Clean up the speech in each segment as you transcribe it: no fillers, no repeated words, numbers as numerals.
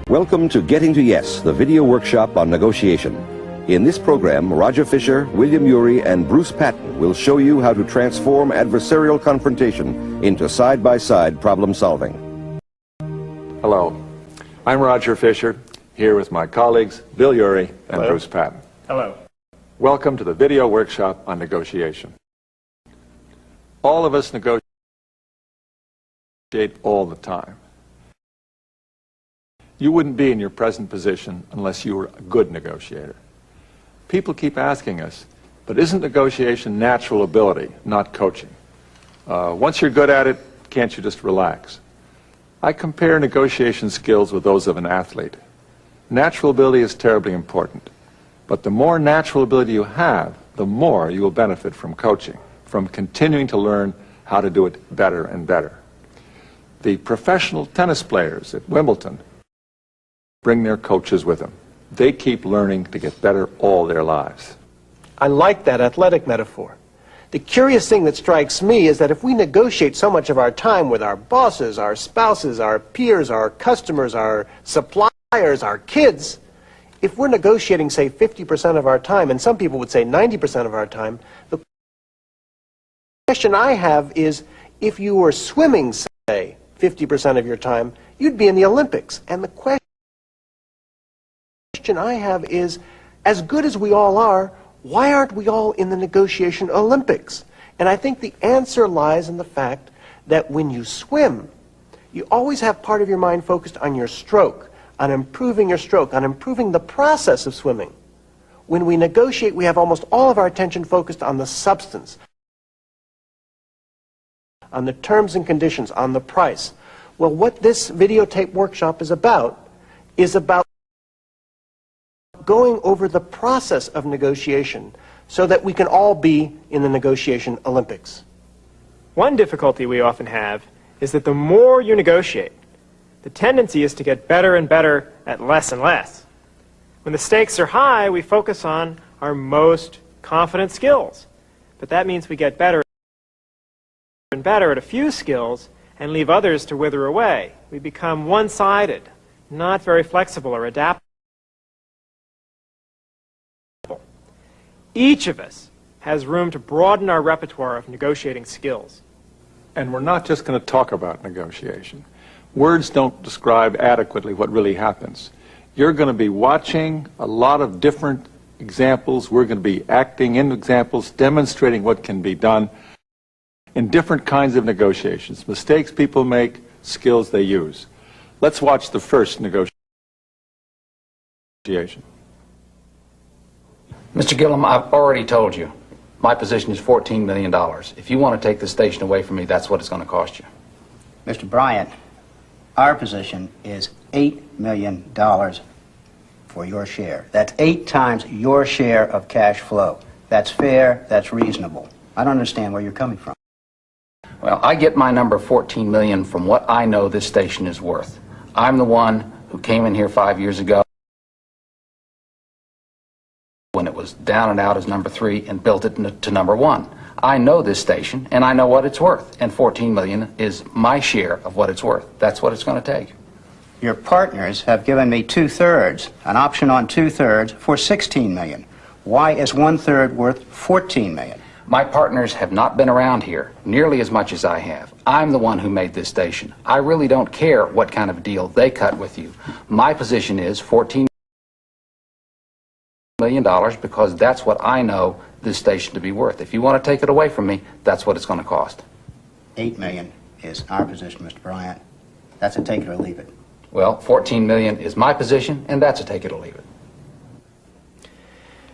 Welcome to Getting to Yes, the video workshop on negotiation. In this program, Roger Fisher, William Ury, and Bruce Patton will show you how to transform adversarial confrontation into side-by-side problem solving. Hello, I'm Roger Fisher, here with my colleagues Bill Ury and Hello. Bruce Patton. Hello. Welcome to the video workshop on negotiation. All of us negotiate all the time. You wouldn't be in your present position unless you were a good negotiator. People keep asking us, but isn't negotiation natural ability, not coaching? Once you're good at it, can't you just relax? I compare negotiation skills with those of an athlete. Natural ability is terribly important, but the more natural ability you have, the more you will benefit from coaching, from continuing to learn how to do it better and better. The professional tennis players at Wimbledon bring their coaches with them. They keep learning to get better all their lives. I like that athletic metaphor. The curious thing that strikes me is that if we negotiate so much of our time with our bosses, our spouses, our peers, our customers, our suppliers, our kids, if we're negotiating, say, 50% of our time, and some people would say 90% of our time, the question I have is, if you were swimming, say, 50% of your time, you'd be in the Olympics. And the question I have is, as good as we all are, why aren't we all in the negotiation Olympics? And I think the answer lies in the fact that when you swim, you always have part of your mind focused on your stroke, on improving your stroke, on improving the process of swimming. When we negotiate, we have almost all of our attention focused on the substance, on the terms and conditions, on the price. Well, what this videotape workshop is about going over the process of negotiation so that we can all be in the negotiation Olympics. One difficulty we often have is that the more you negotiate, the tendency is to get better and better at less and less. When the stakes are high, we focus on our most confident skills. But that means we get better and better at a few skills and leave others to wither away. We become one-sided, not very flexible or adaptable. Each of us has room to broaden our repertoire of negotiating skills. And we're not just going to talk about negotiation. Words don't describe adequately what really happens. You're going to be watching a lot of different examples. We're going to be acting in examples, demonstrating what can be done in different kinds of negotiations. Mistakes people make, skills they use. Let's watch the first negotiation. Mr. Gillum, I've already told you, my position is $14 million. If you want to take the station away from me, that's what it's going to cost you. Mr. Bryant, our position is $8 million for your share. That's 8 times your share of cash flow. That's fair, that's reasonable. I don't understand where you're coming from. Well, I get my number $14 million from what I know this station is worth. I'm the one who came in here 5 years ago when it was down and out as number 3 and built it to number 1. I know this station and I know what it's worth, and $14 million is my share of what it's worth. That's what it's going to take. Your partners have given me 2/3, an option on 2/3 for $16 million. Why is 1/3 worth $14 million? My partners have not been around here nearly as much as I have. I'm the one who made this station. I really don't care what kind of deal they cut with you. My position is $14 million because that's what I know this station to be worth. If you want to take it away from me, that's what it's going to cost. $8 million is our position, Mr. Bryant. That's a take it or leave it. Well, $14 million is my position, and that's a take it or leave it.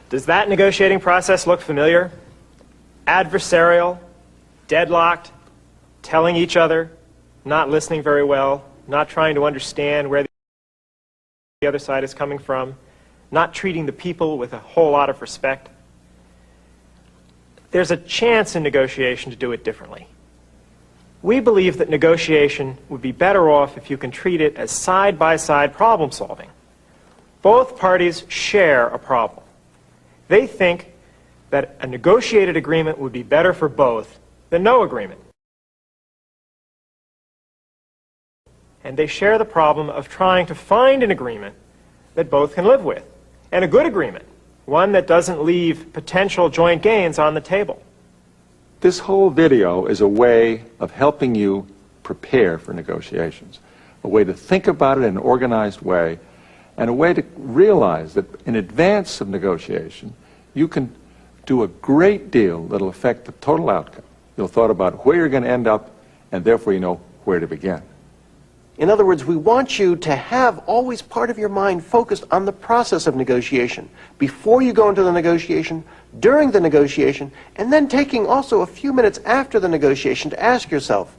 Does that negotiating process look familiar? Adversarial, deadlocked, telling each other, not listening very well, not trying to understand where the other side is coming from, not treating the people with a whole lot of respect. There's a chance in negotiation to do it differently. We believe that negotiation would be better off if you can treat it as side-by-side problem solving. Both parties share a problem. They think that a negotiated agreement would be better for both than no agreement. and they share the problem of trying to find an agreement that both can live with, and a good agreement, one that doesn't leave potential joint gains on the table. This whole video is a way of helping you prepare for negotiations, a way to think about it in an organized way, and a way to realize that in advance of negotiation, you can do a great deal that'll affect the total outcome. You'll thought about where you're going to end up, and therefore you know where to begin. In other words, we want you to have always part of your mind focused on the process of negotiation, before you go into the negotiation, during the negotiation, and then taking also a few minutes after the negotiation to ask yourself,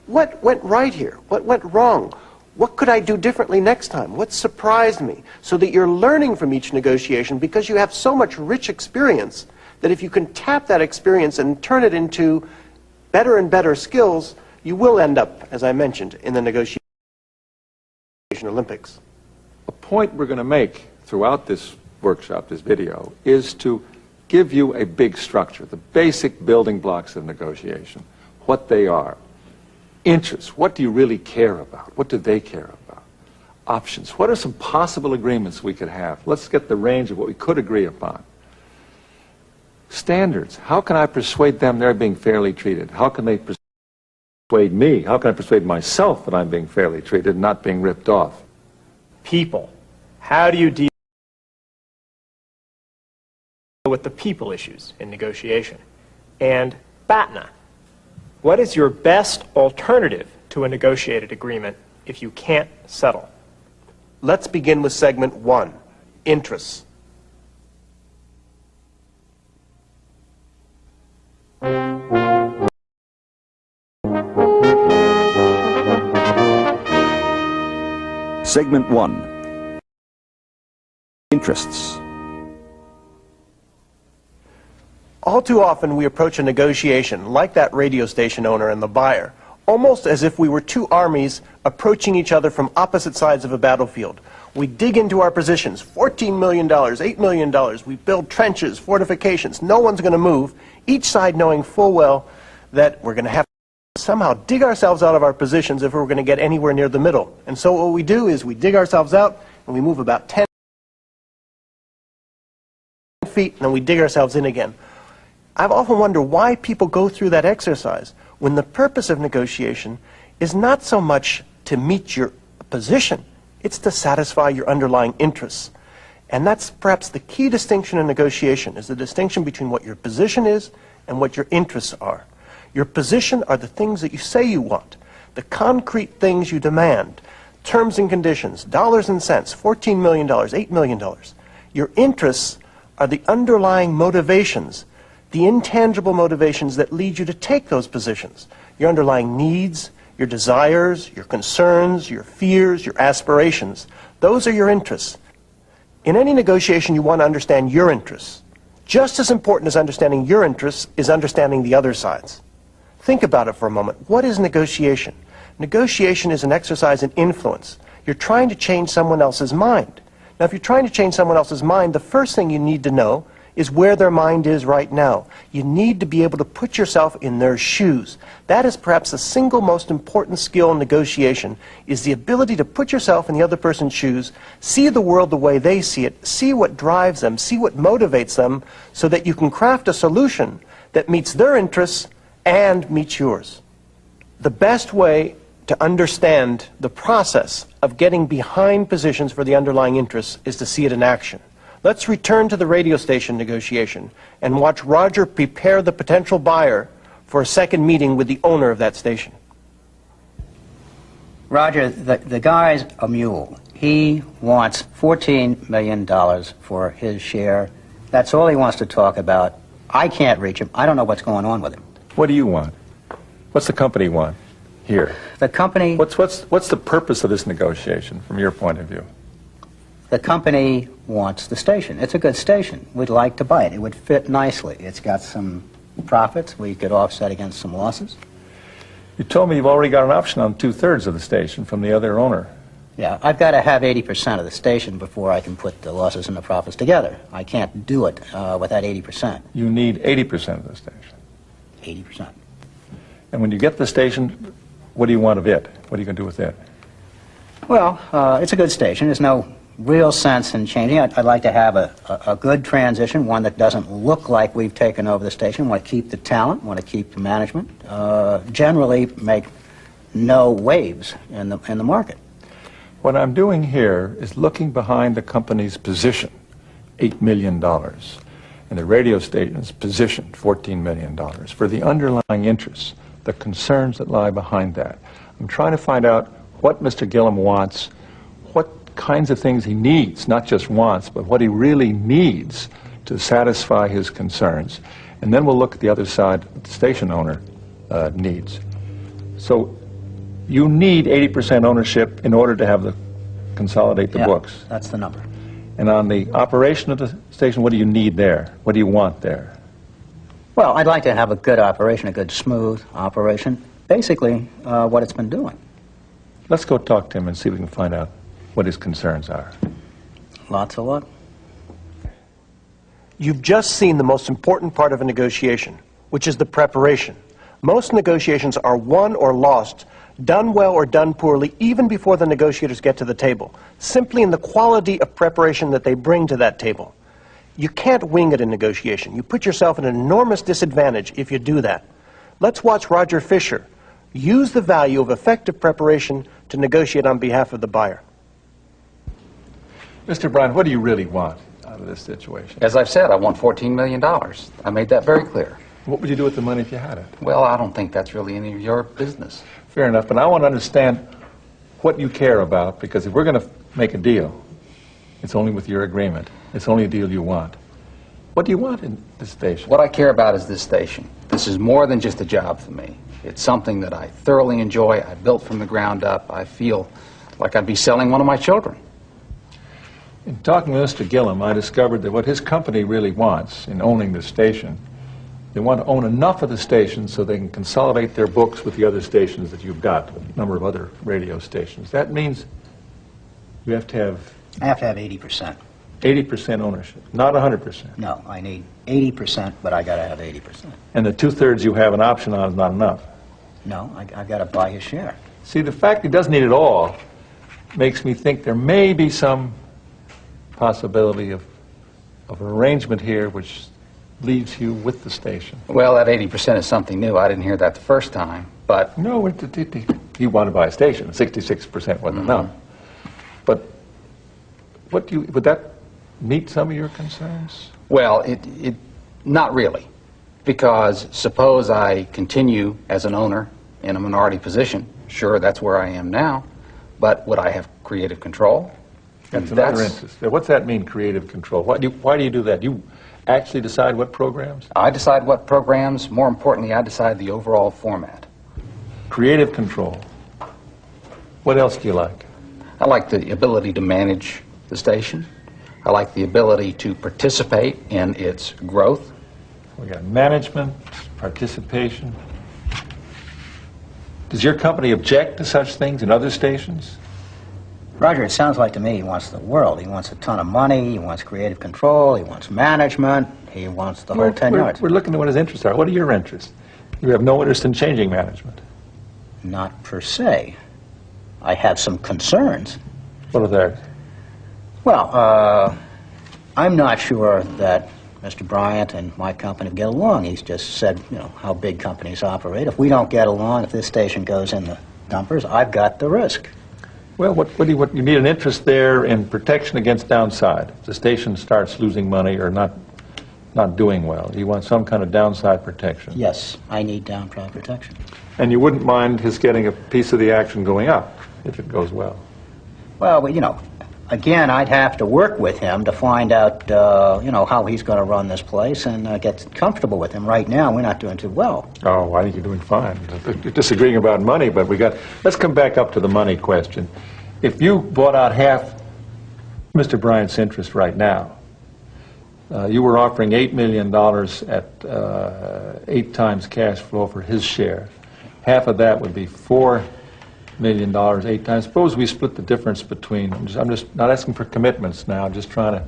what went right here? What went wrong? What could I do differently next time? What surprised me? So that you're learning from each negotiation, because you have so much rich experience that if you can tap that experience and turn it into better and better skills, you will end up, as I mentioned, in the negotiation Olympics. A point we're going to make throughout this workshop, this video, is to give you a big structure, the basic building blocks of negotiation, what they are. Interests, what do you really care about? What do they care about? Options, what are some possible agreements we could have? Let's get the range of what we could agree upon. Standards, how can I persuade them they're being fairly treated? How can they persuade me? How can I persuade myself that I'm being fairly treated and not being ripped off? People. How do you deal with the people issues in negotiation? And BATNA. What is your best alternative to a negotiated agreement if you can't settle? Let's begin with segment 1, interests. Segment 1. Interests. All too often we approach a negotiation, like that radio station owner and the buyer, almost as if we were two armies approaching each other from opposite sides of a battlefield. We dig into our positions, $14 million, $8 million, we build trenches, fortifications, no one's going to move, each side knowing full well that we're going to have to somehow dig ourselves out of our positions if we're going to get anywhere near the middle. And so what we do is we dig ourselves out and we move about 10 feet and then we dig ourselves in again. I've often wondered why people go through that exercise when the purpose of negotiation is not so much to meet your position, it's to satisfy your underlying interests. And that's perhaps the key distinction in negotiation, is the distinction between what your position is and what your interests are. Your position are the things that you say you want, the concrete things you demand, terms and conditions, dollars and cents, $14 million, $8 million. Your interests are the underlying motivations, the intangible motivations that lead you to take those positions. Your underlying needs, your desires, your concerns, your fears, your aspirations. Those are your interests. In any negotiation, you want to understand your interests. Just as important as understanding your interests is understanding the other side's. Think about it for a moment. What is negotiation? Negotiation is an exercise in influence. You're trying to change someone else's mind. Now, if you're trying to change someone else's mind, the first thing you need to know is where their mind is right now. You need to be able to put yourself in their shoes. That is perhaps the single most important skill in negotiation, is the ability to put yourself in the other person's shoes, see the world the way they see it, see what drives them, see what motivates them, so that you can craft a solution that meets their interests and meets yours. The best way to understand the process of getting behind positions for the underlying interests is to see it in action. Let's return to the radio station negotiation and watch Roger prepare the potential buyer for a second meeting with the owner of that station. Roger, the guy's a mule. He wants $14 million for his share. That's all he wants to talk about. I can't reach him. I don't know what's going on with him. What do you want? What's the company want here? The company... What's the purpose of this negotiation from your point of view? The company wants the station. It's a good station. We'd like to buy it. It would fit nicely. It's got some profits we could offset against some losses. You told me you've already got an option on 2/3 of the station from the other owner. Yeah, I've got to have 80% of the station before I can put the losses and the profits together. I can't do it without 80%. You need 80% of the station. 80%. And when you get the station, what do you want of it? What are you going to do with it? Well, it's a good station. There's no real sense in changing. I'd like to have a good transition, one that doesn't look like we've taken over the station. Want to keep the talent, want to keep the management, generally make no waves in the market. What I'm doing here is looking behind the company's position, $8 million, and the radio station's position, $14 million, for the underlying interests, the concerns that lie behind that. I'm trying to find out what Mr. Gillum wants, what kinds of things he needs, not just wants, but what he really needs to satisfy his concerns. And then we'll look at the other side, what the station owner needs. So you need 80% ownership in order to have the consolidate the books. That's the number. And on the operation of the station, what do you need there? What do you want there? Well, I'd like to have a good operation, a good smooth operation. Basically, what it's been doing. Let's go talk to him and see if we can find out what his concerns are. Lots of luck. You've just seen the most important part of a negotiation, which is the preparation. Most negotiations are won or lost, done well or done poorly, even before the negotiators get to the table, simply in the quality of preparation that they bring to that table. You can't wing it in negotiation. You put yourself at an enormous disadvantage if you do that. Let's watch Roger Fisher use the value of effective preparation to negotiate on behalf of the buyer. Mr. Bryan, what do you really want out of this situation? As I've said, I want $14 million. I made that very clear. What would you do with the money if you had it? Well, I don't think that's really any of your business. Fair enough, but I want to understand what you care about, because if we're going to make a deal, it's only with your agreement. It's only a deal you want. What do you want in this station? What I care about is this station. This is more than just a job for me. It's something that I thoroughly enjoy. I built from the ground up. I feel like I'd be selling one of my children. In talking with Mr. Gillum, I discovered that what his company really wants in owning the station, they want to own enough of the stations so they can consolidate their books with the other stations that you've got, a number of other radio stations. That means you have to have... I have to have 80%. 80% ownership, not 100%. No, I need 80%, but I got to have 80%. And the two-thirds you have an option on is not enough. No, I've got to buy his share. See, the fact he doesn't need it all makes me think there may be some possibility of an arrangement here which leaves you with the station. Well, that 80% is something new. I didn't hear that the first time, but... No, he wanted to buy a station. 66% wasn't enough. But would that meet some of your concerns? Well, not really. Because suppose I continue as an owner in a minority position. Sure, that's where I am now. But would I have creative control? That's another interest. What's that mean, creative control? Why do you do that? You actually decide what programs? I decide what programs. More importantly, I decide the overall format. Creative control. What else do you like? I like the ability to manage the station. I like the ability to participate in its growth. We got management, participation. Does your company object to such things in other stations? Roger, it sounds like to me he wants the world. He wants a ton of money, he wants creative control, he wants management, he wants the whole 10 yards. We're looking at what his interests are. What are your interests? You have no interest in changing management. Not per se. I have some concerns. What are they? Well, I'm not sure that Mr. Bryant and my company get along. He's just said, you know, how big companies operate. If we don't get along, if this station goes in the dumpers, I've got the risk. Well, what you need an interest there in protection against downside. If the station starts losing money or not doing well, you want some kind of downside protection. Yes, I need downside protection. And you wouldn't mind his getting a piece of the action going up if it goes well. Well, you know, again, I'd have to work with him to find out, you know, how he's going to run this place and get comfortable with him. Right now, we're not doing too well. Oh, I think you're doing fine. You're disagreeing about money, but let's come back up to the money question. If you bought out half Mr. Bryant's interest right now, you were offering $8 million at 8 times cash flow for his share. Half of that would be $4 million 8 times. Suppose we split the difference between, I'm just not asking for commitments now, just trying to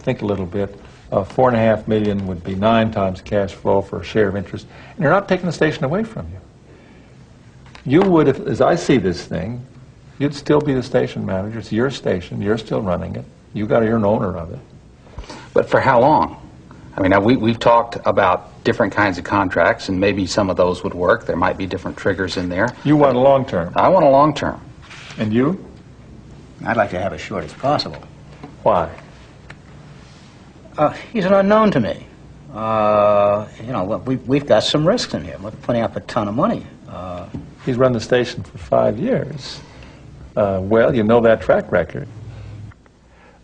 think a little bit. $4.5 million would be 9 times cash flow for a share of interest. And you're not taking the station away from you. You would, as I see this thing, You'd still be the station manager. It's your station. You're still running it. You're an owner of it. But for how long? I mean, now we've talked about different kinds of contracts, and maybe some of those would work. There might be different triggers in there. You want a long term. I want a long term. And you? I'd like to have as short as possible. Why? He's an unknown to me. You know, we've got some risks in here. We're putting up a ton of money. He's run the station for 5 years. Well, you know that track record.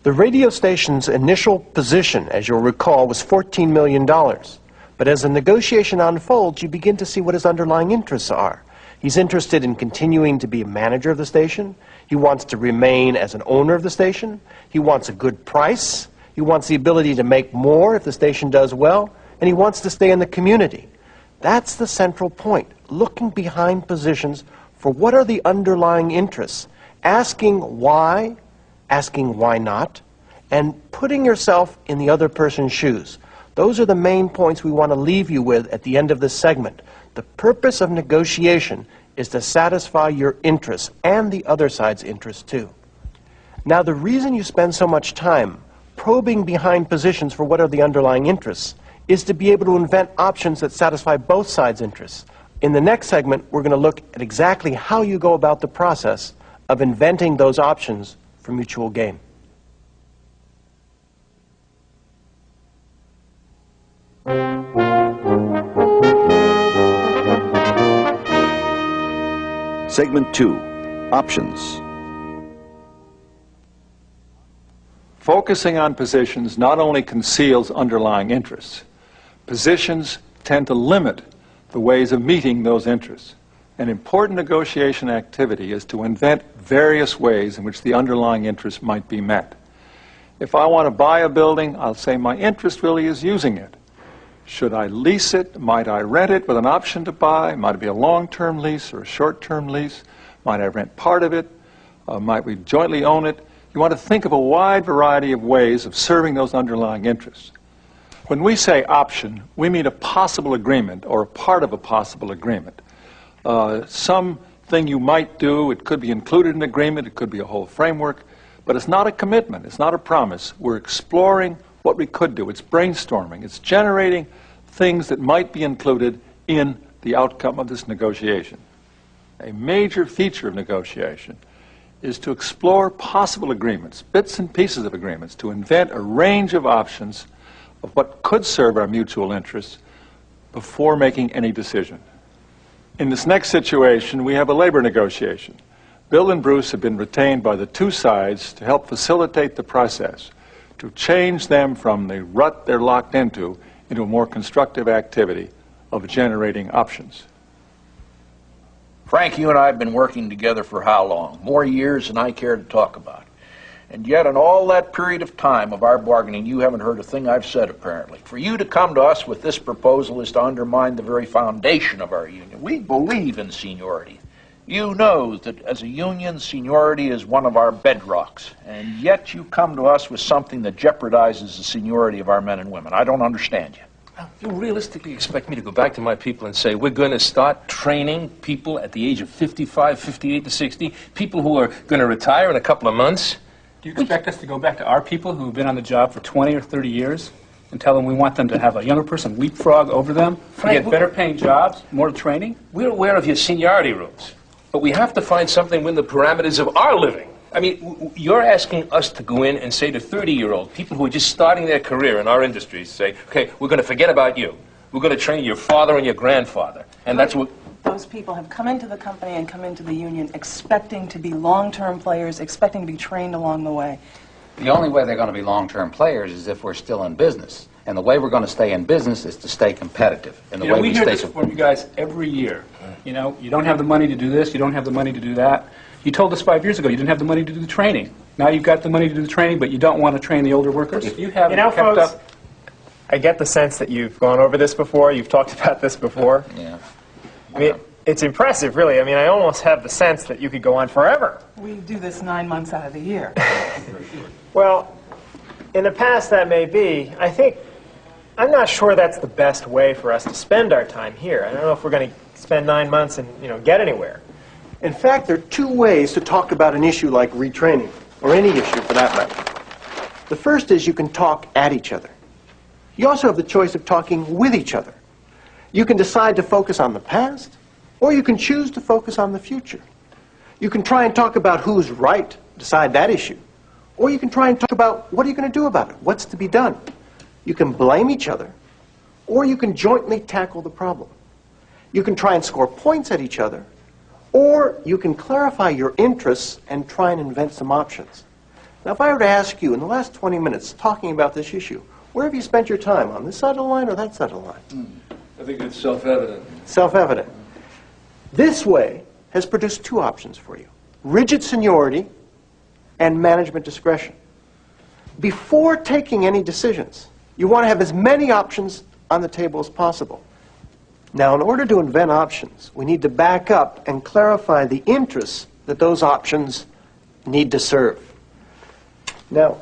The radio station's initial position, as you'll recall, was $14 million. But as the negotiation unfolds, you begin to see what his underlying interests are. He's interested in continuing to be a manager of the station. He wants to remain as an owner of the station. He wants a good price. He wants the ability to make more if the station does well. And he wants to stay in the community. That's the central point, looking behind positions for what are the underlying interests, asking why not, and putting yourself in the other person's shoes. Those are the main points we want to leave you with at the end of this segment. The purpose of negotiation is to satisfy your interests and the other side's interests too. Now, the reason you spend so much time probing behind positions for what are the underlying interests is to be able to invent options that satisfy both sides' interests. In the next segment, we're going to look at exactly how you go about the process of inventing those options for mutual gain. Segment 2, Options. Focusing on positions not only conceals underlying interests, positions tend to limit the ways of meeting those interests. An important negotiation activity is to invent various ways in which the underlying interests might be met. If I want to buy a building, I'll say my interest really is using it. Should I lease it? Might I rent it with an option to buy? Might it be a long-term lease or a short-term lease? Might I rent part of it? Might we jointly own it? You want to think of a wide variety of ways of serving those underlying interests. When we say option, we mean a possible agreement or a part of a possible agreement. Something you might do, it could be included in an agreement, it could be a whole framework, but it's not a commitment, it's not a promise. We're exploring what we could do. It's brainstorming. It's generating things that might be included in the outcome of this negotiation. A major feature of negotiation is to explore possible agreements, bits and pieces of agreements, to invent a range of options of what could serve our mutual interests before making any decision. In this next situation, we have a labor negotiation. Bill and Bruce have been retained by the two sides to help facilitate the process, to change them from the rut they're locked into a more constructive activity of generating options. Frank, you and I have been working together for how long? More years than I care to talk about. And yet in all that period of time of our bargaining, you haven't heard a thing I've said, apparently. For you to come to us with this proposal is to undermine the very foundation of our union. We believe in seniority. You know that as a union, seniority is one of our bedrocks. And yet you come to us with something that jeopardizes the seniority of our men and women. I don't understand you. You realistically expect me to go back to my people and say, we're going to start training people at the age of 55, 58 to 60, people who are going to retire in a couple of months? Do you expect us to go back to our people who have been on the job for 20 or 30 years and tell them we want them to have a younger person leapfrog over them, to get better paying jobs, more training? We're aware of your seniority rules, but we have to find something within the parameters of our living. I mean, you're asking us to go in and say to 30-year-old people who are just starting their career in our industries, say, okay, we're going to forget about you. We're going to train your father and your grandfather. And that's what... Those people have come into the company and come into the union expecting to be long-term players, expecting to be trained along the way. The only way they're going to be long-term players is if we're still in business. And the way we're going to stay in business is to stay competitive. And the way we hear this from you guys every year. You know, you don't have the money to do this, you don't have the money to do that. You told us 5 years ago you didn't have the money to do the training. Now you've got the money to do the training, but you don't want to train the older workers? If you haven't kept folks, up... I get the sense that you've gone over this before, you've talked about this before. Yeah. I mean, it's impressive, really. I mean, I almost have the sense that you could go on forever. We do this 9 months out of the year. Well, in the past that may be. I'm not sure that's the best way for us to spend our time here. I don't know if we're going to spend 9 months and, get anywhere. In fact, there are two ways to talk about an issue like retraining, or any issue for that matter. The first is you can talk at each other. You also have the choice of talking with each other. You can decide to focus on the past, or you can choose to focus on the future. You can try and talk about who's right, decide that issue. Or you can try and talk about what are you going to do about it, what's to be done. You can blame each other, or you can jointly tackle the problem. You can try and score points at each other, or you can clarify your interests and try and invent some options. Now, if I were to ask you in the last 20 minutes talking about this issue, where have you spent your time, on this side of the line or that side of the line? I think it's self-evident. Self-evident. This way has produced two options for you: rigid seniority and management discretion. Before taking any decisions, you want to have as many options on the table as possible. Now, in order to invent options, we need to back up and clarify the interests that those options need to serve. Now,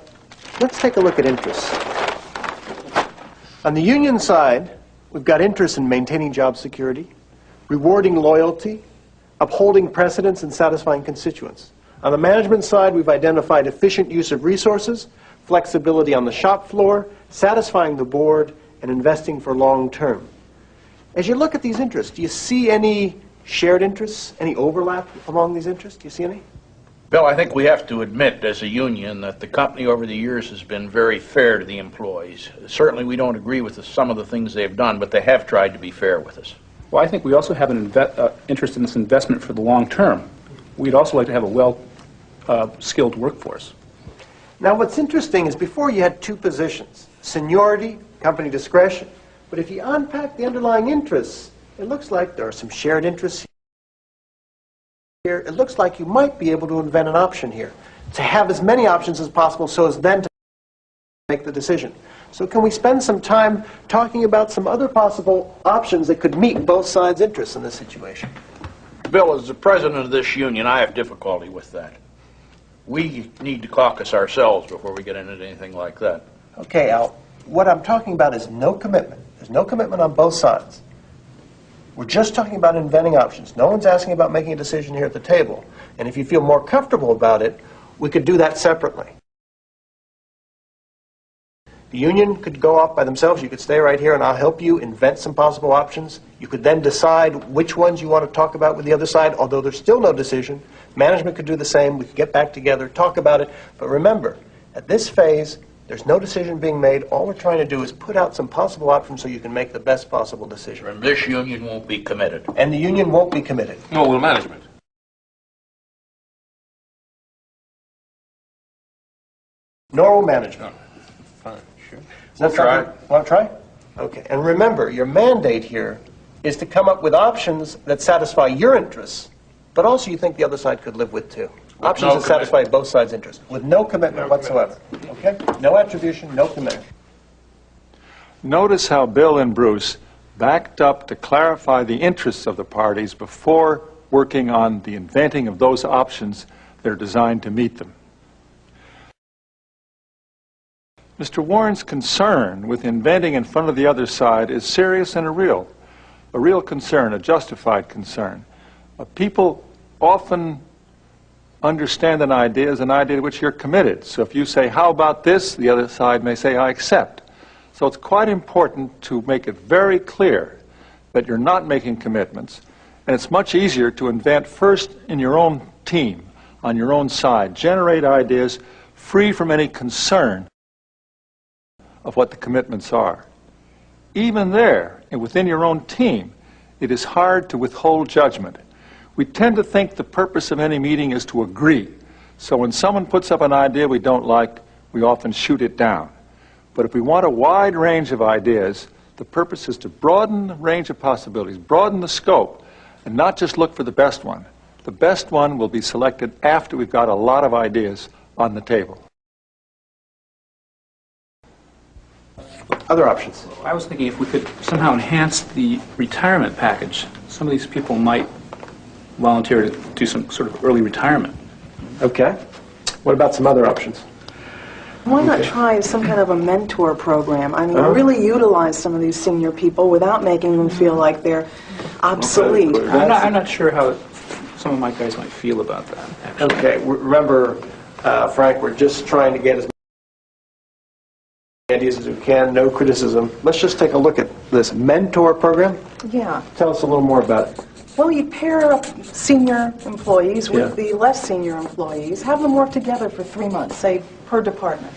let's take a look at interests. On the union side, we've got interests in maintaining job security, rewarding loyalty, upholding precedents, and satisfying constituents. On the management side, we've identified efficient use of resources, flexibility on the shop floor, satisfying the board, and investing for long term. As you look at these interests, do you see any shared interests, any overlap among these interests? Do you see any? Bill, I think we have to admit as a union that the company over the years has been very fair to the employees. Certainly we don't agree with some of the things they've done, but they have tried to be fair with us. Well, I think we also have an interest in this investment for the long term. We'd also like to have a well-skilled workforce. Now, what's interesting is before you had two positions: seniority, company discretion. But if you unpack the underlying interests, it looks like there are some shared interests here. It looks like you might be able to invent an option here, to have as many options as possible so as then to make the decision. So can we spend some time talking about some other possible options that could meet both sides' interests in this situation? Bill, as the president of this union, I have difficulty with that. We need to caucus ourselves before we get into anything like that. Okay, Al, what I'm talking about is no commitment. There's no commitment on both sides. We're just talking about inventing options. No one's asking about making a decision here at the table. And if you feel more comfortable about it, we could do that separately. The union could go off by themselves. You could stay right here and I'll help you invent some possible options. You could then decide which ones you want to talk about with the other side, although there's still no decision. Management could do the same. We could get back together, talk about it. But remember, at this phase, there's no decision being made. All we're trying to do is put out some possible options so you can make the best possible decision. And this union won't be committed. And the union won't be committed. No, will management. Nor will management. Fine, sure. We'll try. Want to try? Okay. And remember, your mandate here is to come up with options that satisfy your interests, but also you think the other side could live with too. Options that satisfy both sides' interests, with no commitment whatsoever. Okay? No attribution, no commitment. Notice how Bill and Bruce backed up to clarify the interests of the parties before working on the inventing of those options that are designed to meet them. Mr. Warren's concern with inventing in front of the other side is serious and a real concern, a justified concern. People often understand an idea as an idea to which you're committed. So if you say, how about this, the other side may say, I accept. So it's quite important to make it very clear that you're not making commitments, and it's much easier to invent first in your own team, on your own side, generate ideas free from any concern of what the commitments are. Even there, and within your own team, it is hard to withhold judgment. We tend to think the purpose of any meeting is to agree. So when someone puts up an idea we don't like, we often shoot it down. But if we want a wide range of ideas, the purpose is to broaden the range of possibilities, broaden the scope, and not just look for the best one. The best one will be selected after we've got a lot of ideas on the table. Other options? I was thinking if we could somehow enhance the retirement package, some of these people might volunteer to do some sort of early retirement. Okay. What about some other options? Why not try some kind of a mentor program? I mean, really utilize some of these senior people without making them feel like they're obsolete. I'm not sure how some of my guys might feel about that, actually. Okay, remember, Frank, we're just trying to get as many ideas as we can, no criticism. Let's just take a look at this mentor program. Yeah. Tell us a little more about it. Well, you pair up senior employees with Yeah. the less senior employees, have them work together for 3 months, say, per department,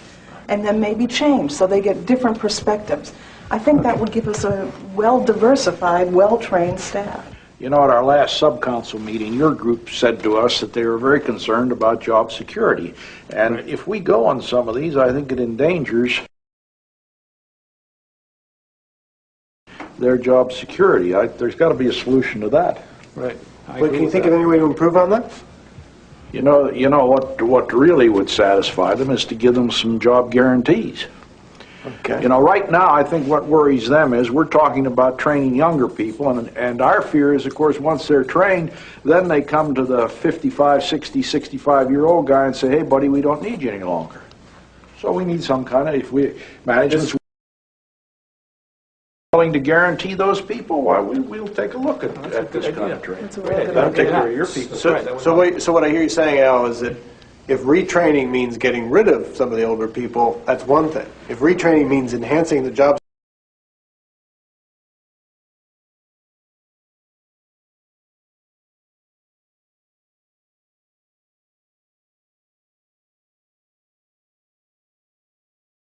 and then maybe change so they get different perspectives. I think that would give us a well-diversified, well-trained staff. You know, at our last subcouncil meeting, your group said to us that they were very concerned about job security. And if we go on some of these, I think it endangers their job security. There's got to be a solution to that. Right. But can you think of any way to improve on that? You know what really would satisfy them is to give them some job guarantees. Okay. You know, right now, I think what worries them is we're talking about training younger people, and our fear is, of course, once they're trained, then they come to the 55, 60, 65-year-old guy and say, hey, buddy, we don't need you any longer. So we need some kind of, if management's willing to guarantee those people, why, we'll take a look at this kind of training. That's a really good That'll idea. take care of your people. So what I hear you saying, Al, is that if retraining means getting rid of some of the older people, that's one thing. If retraining means enhancing the job